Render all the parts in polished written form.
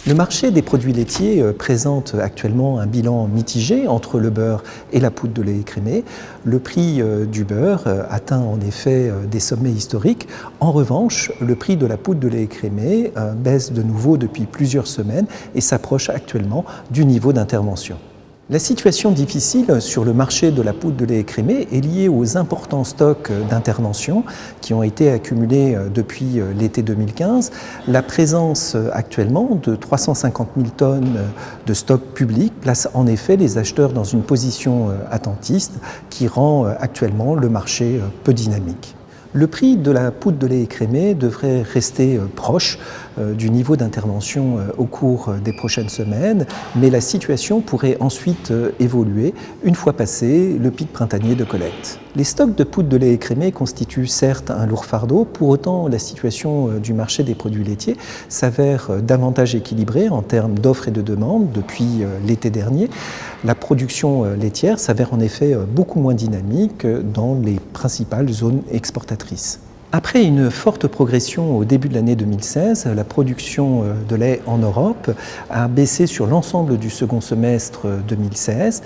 Le marché des produits laitiers présente actuellement un bilan mitigé entre le beurre et la poudre de lait écrémé. Le prix du beurre atteint en effet des sommets historiques. En revanche, le prix de la poudre de lait écrémé baisse de nouveau depuis plusieurs semaines et s'approche actuellement du niveau d'intervention. La situation difficile sur le marché de la poudre de lait écrémé est liée aux importants stocks d'intervention qui ont été accumulés depuis l'été 2015. La présence actuellement de 350 000 tonnes de stock public place en effet les acheteurs dans une position attentiste qui rend actuellement le marché peu dynamique. Le prix de la poudre de lait écrémé devrait rester proche du niveau d'intervention au cours des prochaines semaines, mais la situation pourrait ensuite évoluer une fois passé le pic printanier de collecte. Les stocks de poudre de lait écrémé constituent certes un lourd fardeau, pour autant la situation du marché des produits laitiers s'avère davantage équilibrée en termes d'offres et de demandes depuis l'été dernier. La production laitière s'avère en effet beaucoup moins dynamique dans les principales zones exportatrices. Après une forte progression au début de l'année 2016, la production de lait en Europe a baissé sur l'ensemble du second semestre 2016.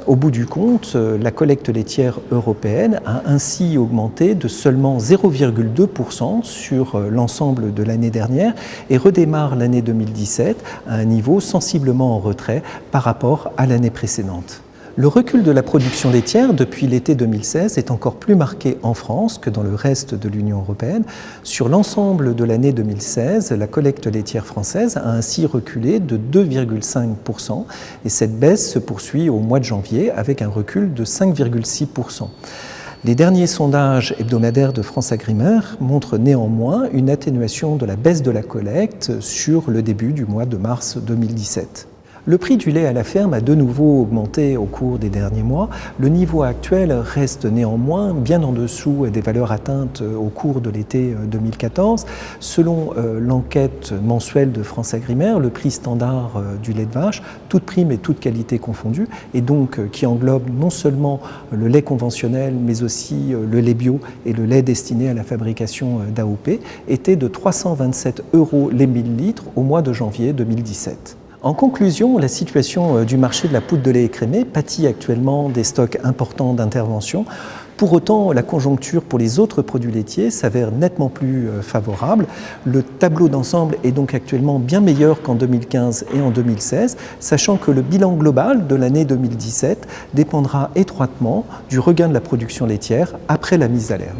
Au bout du compte, la collecte laitière européenne a ainsi augmenté de seulement 0,2% sur l'ensemble de l'année dernière et redémarre l'année 2017 à un niveau sensiblement en retrait par rapport à l'année précédente. Le recul de la production laitière depuis l'été 2016 est encore plus marqué en France que dans le reste de l'Union européenne. Sur l'ensemble de l'année 2016, la collecte laitière française a ainsi reculé de 2,5% et cette baisse se poursuit au mois de janvier avec un recul de 5,6%. Les derniers sondages hebdomadaires de FranceAgriMer montrent néanmoins une atténuation de la baisse de la collecte sur le début du mois de mars 2017. Le prix du lait à la ferme a de nouveau augmenté au cours des derniers mois. Le niveau actuel reste néanmoins bien en dessous des valeurs atteintes au cours de l'été 2014. Selon l'enquête mensuelle de FranceAgriMer, le prix standard du lait de vache, toute prime et toute qualité confondues, et donc qui englobe non seulement le lait conventionnel, mais aussi le lait bio et le lait destiné à la fabrication d'AOP, était de 327 € les 1000 litres au mois de janvier 2017. En conclusion, la situation du marché de la poudre de lait écrémé pâtit actuellement des stocks importants d'intervention. Pour autant, la conjoncture pour les autres produits laitiers s'avère nettement plus favorable. Le tableau d'ensemble est donc actuellement bien meilleur qu'en 2015 et en 2016, sachant que le bilan global de l'année 2017 dépendra étroitement du regain de la production laitière après la mise à l'herbe.